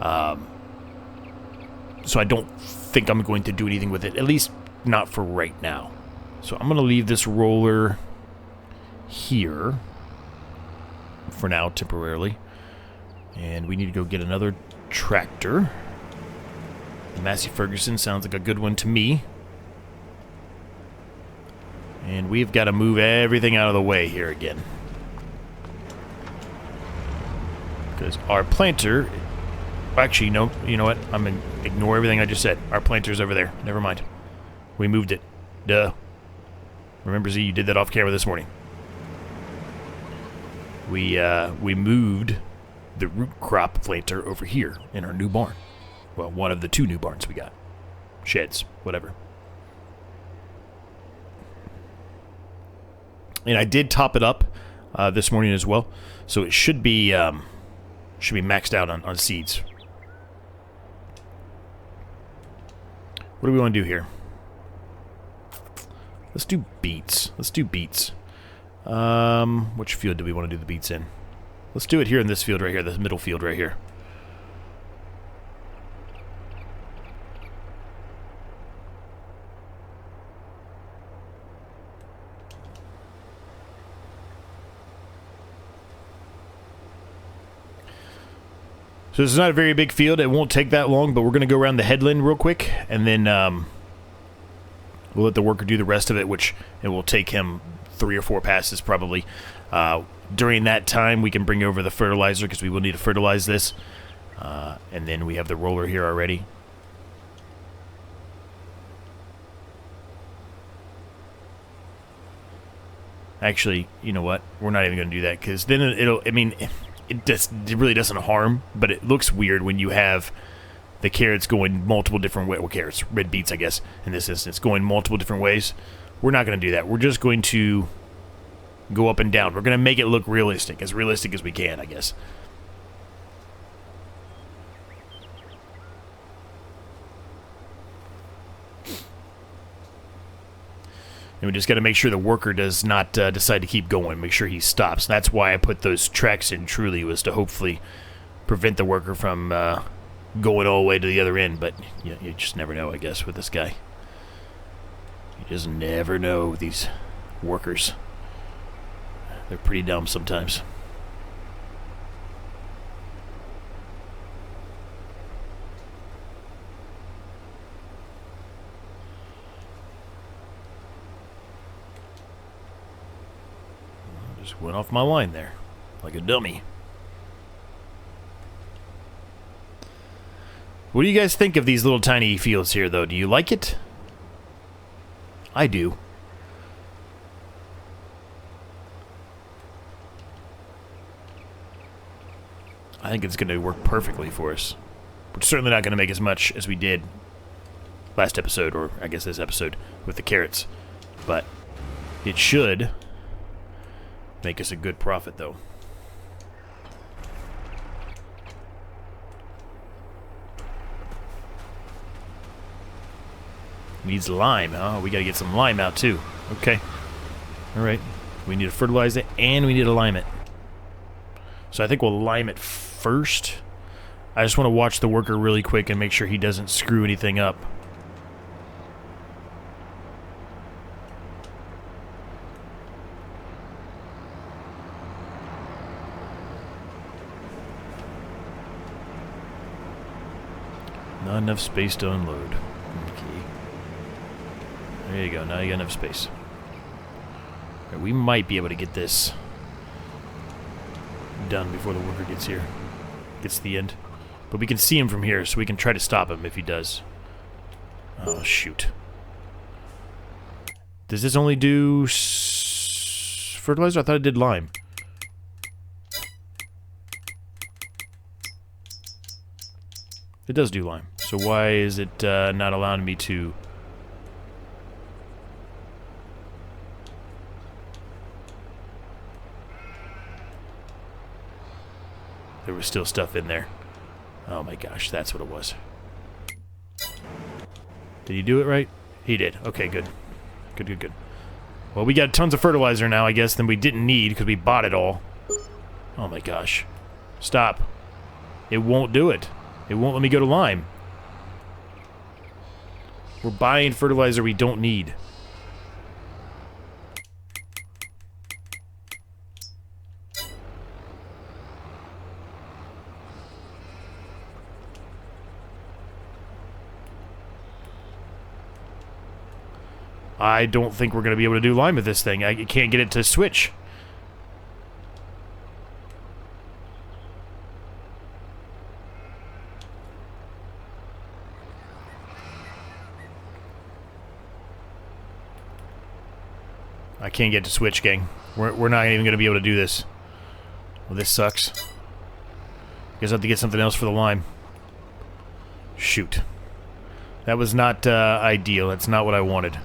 So I don't think I'm going to do anything with it, at least not for right now. So I'm going to leave this roller here for now, temporarily. And we need to go get another tractor. The Massey Ferguson sounds like a good one to me. And we've got to move everything out of the way here again. Because our planter... Actually, no, you know what? I'm going to ignore everything I just said. Our planter's over there. Never mind. We moved it. Duh. Remember, Z, you did that off camera this morning. We moved the root crop planter over here in our new barn. Well, one of the two new barns we got. Sheds, whatever. And I did top it up this morning as well, so it should be maxed out on seeds. What do we want to do here? Let's do beets. Let's do beets. Which field do we want to do the beets in? Let's do it here in this field right here, this middle field right here. So this is not a very big field. It won't take that long, but we're going to go around the headland real quick, and then we'll let the worker do the rest of it, which it will take him 3 or 4 passes probably. During that time, we can bring over the fertilizer because we will need to fertilize this. And then we have the roller here already. Actually, you know what? We're not even going to do that because then it really doesn't harm, but it looks weird when you have the carrots going multiple different ways. Well, carrots, red beets, I guess, in this instance, going multiple different ways. We're not going to do that. We're just going to go up and down. We're going to make it look realistic as we can, I guess. And we just got to make sure the worker does not decide to keep going. Make sure he stops. That's why I put those tracks in, truly, was to hopefully prevent the worker from going all the way to the other end. But you just never know, I guess, with this guy. You just never know with these workers. They're pretty dumb sometimes. Just went off my line there, like a dummy. What do you guys think of these little tiny fields here, though? Do you like it? I do. I think it's going to work perfectly for us. We're certainly not going to make as much as we did last episode, or I guess this episode, with the carrots. But it should make us a good profit, though. Needs lime, huh? We gotta get some lime out, too. Okay. Alright. We need to fertilize it, and we need to lime it. So I think we'll lime it first. I just want to watch the worker really quick and make sure he doesn't screw anything up. Not enough space to unload. Okay. There you go. Now you got enough space. Right, we might be able to get this done before the worker gets here. Gets to the end. But we can see him from here, so we can try to stop him if he does. Oh, shoot. Does this only do fertilizer? I thought it did lime. It does do lime. So why is it not allowing me to... There was still stuff in there. Oh my gosh, that's what it was. Did he do it right? He did. Okay, good. Good, good, good. Well, we got tons of fertilizer now, I guess, than we didn't need because we bought it all. Oh my gosh. Stop. It won't do it. It won't let me go to lime. We're buying fertilizer we don't need. I don't think we're going to be able to do lime with this thing. I can't get it to switch. I can't get to switch, gang. We're not even going to be able to do this. Well, this sucks. Guess I have to get something else for the lime. Shoot. That was not ideal. That's not what I wanted.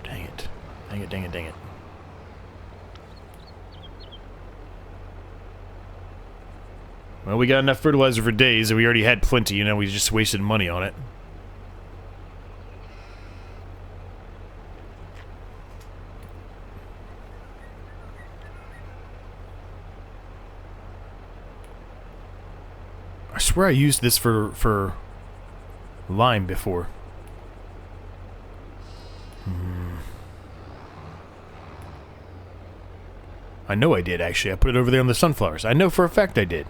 Dang it. Dang it, dang it, dang it. Well, we got enough fertilizer for days, and we already had plenty, you know, we just wasted money on it. I swear I used this for lime before. I know I did, actually. I put it over there on the sunflowers. I know for a fact I did.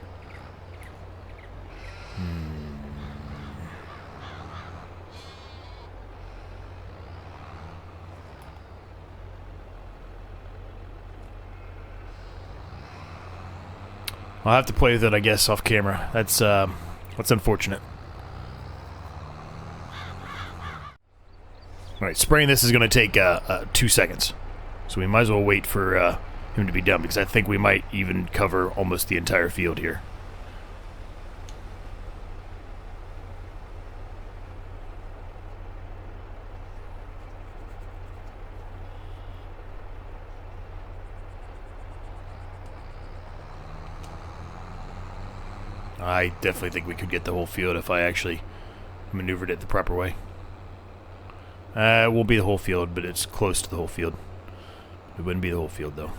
I'll have to play with it, I guess, off camera. That's unfortunate. Alright, spraying this is going to take 2 seconds. So we might as well wait for him to be done, because I think we might even cover almost the entire field here. I definitely think we could get the whole field if I actually maneuvered it the proper way. It won't be the whole field, but it's close to the whole field. It wouldn't be the whole field, though.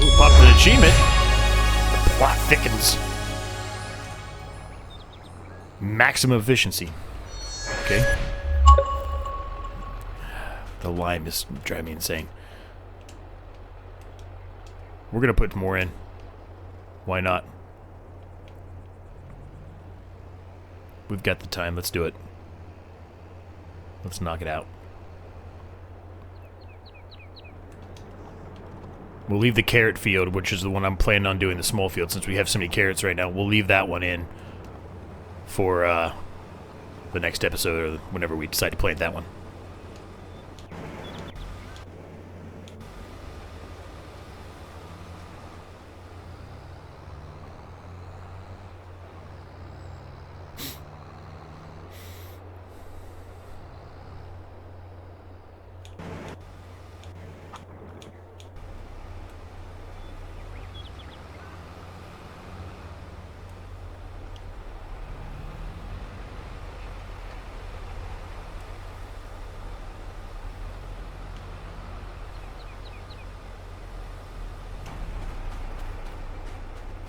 Ooh, popped an achievement. The plot thickens. Maximum efficiency. Okay. The lime is driving me insane. We're gonna put more in. Why not? We've got the time. Let's do it. Let's knock it out. We'll leave the carrot field, which is the one I'm planning on doing, the small field, since we have so many carrots right now. We'll leave that one in for the next episode, or whenever we decide to plant that one.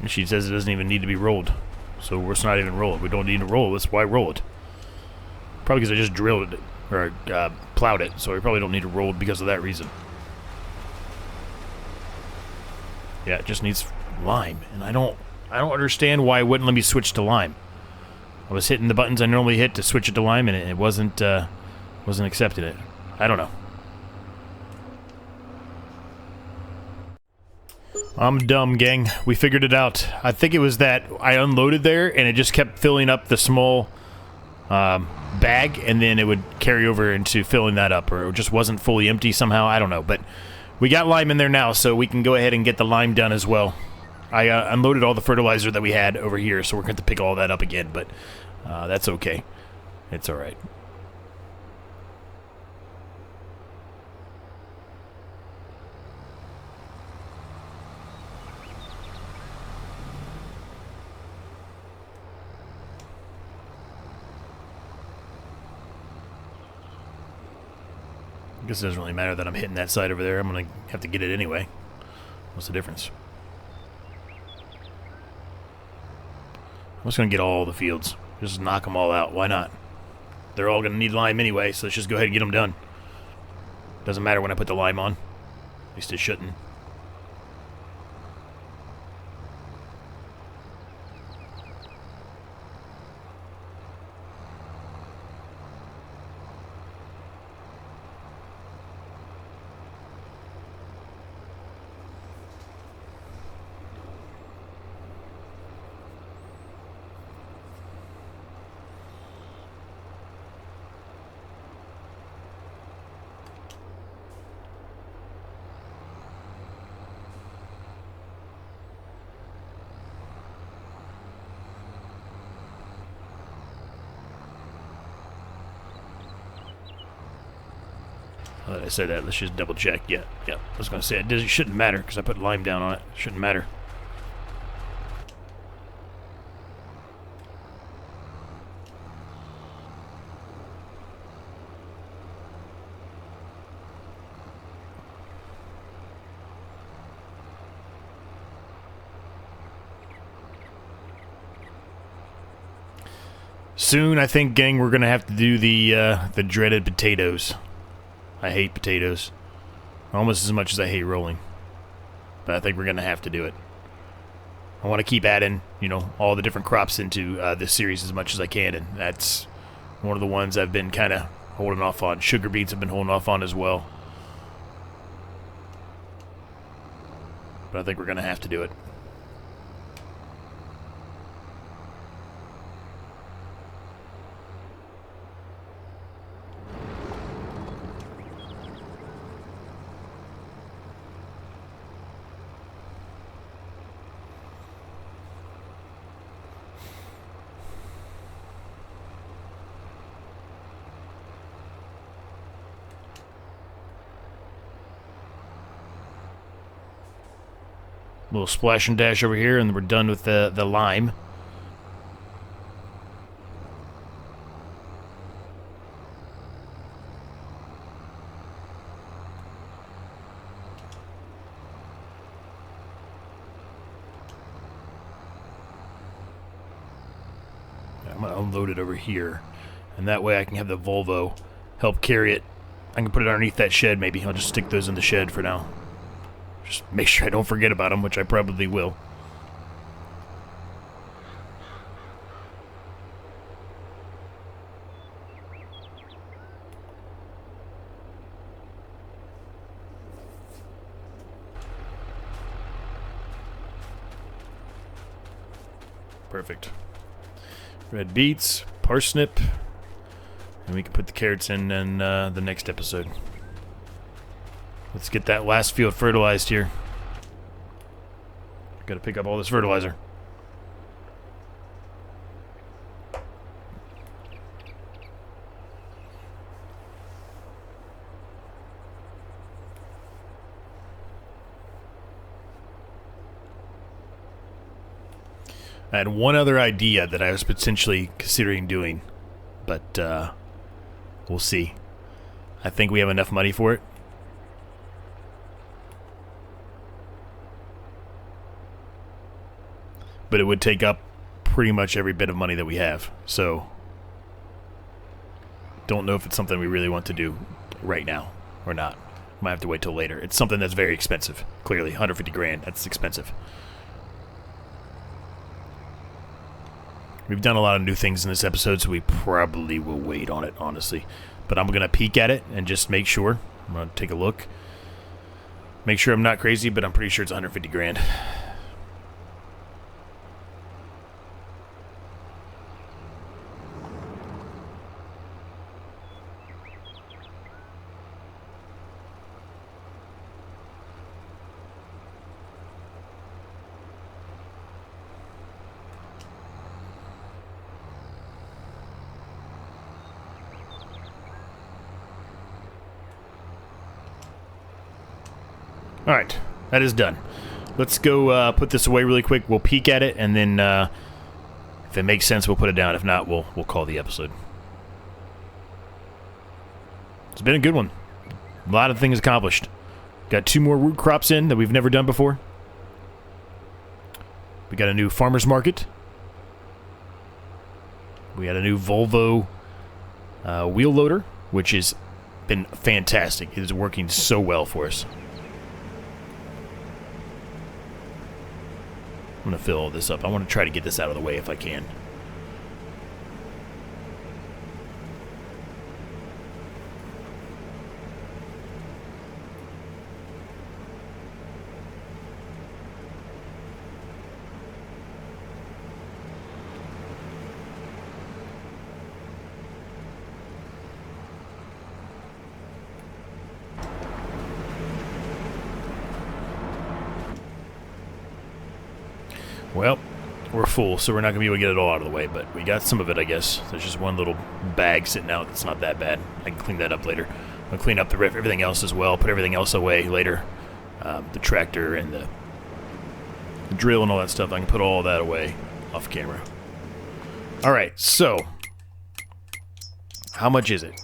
She says it doesn't even need to be rolled. So it's not even rolled. We don't need to roll this. Why roll it? Probably because I just drilled it, or plowed it, so we probably don't need to roll it because of that reason. Yeah, it just needs lime, and I don't understand why it wouldn't let me switch to lime. I was hitting the buttons I normally hit to switch it to lime, and it wasn't accepting it. I don't know. I'm dumb, gang. We figured it out. I think it was that I unloaded there, and it just kept filling up the small bag, and then it would carry over into filling that up, or it just wasn't fully empty somehow. I don't know, but we got lime in there now, so we can go ahead and get the lime done as well. I unloaded all the fertilizer that we had over here, so we're going to pick all that up again, but that's okay. It's all right. I guess it doesn't really matter that I'm hitting that side over there. I'm going to have to get it anyway. What's the difference? I'm just going to get all the fields. Just knock them all out. Why not? They're all going to need lime anyway, so let's just go ahead and get them done. Doesn't matter when I put the lime on. At least it shouldn't. I said that. Let's just double check. Yeah. I was going to say it shouldn't matter because I put lime down on it. It shouldn't matter. Soon, I think, gang, we're going to have to do the dreaded potatoes. I hate potatoes. Almost as much as I hate rolling. But I think we're going to have to do it. I want to keep adding, all the different crops into this series as much as I can. And that's one of the ones I've been kind of holding off on. Sugar beets I've been holding off on as well. But I think we're going to have to do it. Little splash and dash over here, and we're done with the lime. I'm going to unload it over here, and that way I can have the Volvo help carry it. I can put it underneath that shed maybe. I'll just stick those in the shed for now. Just make sure I don't forget about them, which I probably will. Perfect. Red beets, parsnip, and we can put the carrots in the next episode. Let's get that last field fertilized here. Got to pick up all this fertilizer. I had one other idea that I was potentially considering doing, but we'll see. I think we have enough money for it. But it would take up pretty much every bit of money that we have. So, don't know if it's something we really want to do right now or not. Might have to wait till later. It's something that's very expensive. Clearly, 150 grand. That's expensive. We've done a lot of new things in this episode, so we probably will wait on it, honestly. But I'm going to peek at it and just make sure. I'm going to take a look. Make sure I'm not crazy, but I'm pretty sure it's 150 grand. Alright, that is done. Let's go put this away really quick. We'll peek at it, and then if it makes sense, we'll put it down. If not, we'll call the episode. It's been a good one. A lot of things accomplished. Got 2 more root crops in that we've never done before. We got a new farmer's market. We got a new Volvo wheel loader, which has been fantastic. It is working so well for us. I'm going to fill all this up. I want to try to get this out of the way if I can. Well, we're full, so we're not going to be able to get it all out of the way, but we got some of it, I guess. There's just one little bag sitting out that's not that bad. I can clean that up later. I'll clean up everything else as well, put everything else away later. The tractor and the drill and all that stuff, I can put all that away off camera. Alright, so, how much is it?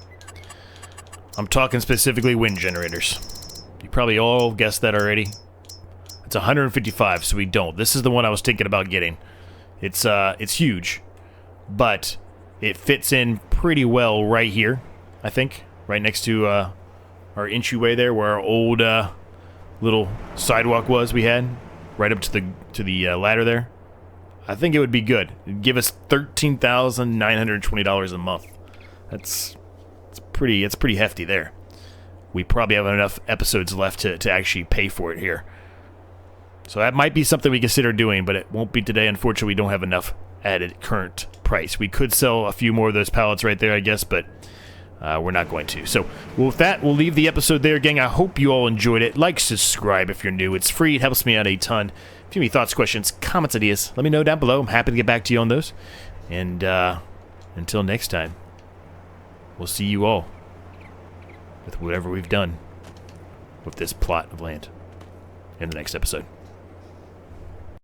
I'm talking specifically wind generators. You probably all guessed that already. It's 155, so we don't. This is the one I was thinking about getting. It's huge, but it fits in pretty well right here, I think. Right next to our entryway there, where our old little sidewalk was we had. Right up to the ladder there. I think it would be good. It'd give us $13,920 a month. It's pretty hefty there. We probably have enough episodes left to actually pay for it here. So that might be something we consider doing, but it won't be today. Unfortunately, we don't have enough at a current price. We could sell a few more of those pallets right there, I guess, but we're not going to. So with that, we'll leave the episode there, gang. I hope you all enjoyed it. Like, subscribe if you're new. It's free. It helps me out a ton. If you have any thoughts, questions, comments, ideas, let me know down below. I'm happy to get back to you on those. And until next time, we'll see you all with whatever we've done with this plot of land in the next episode.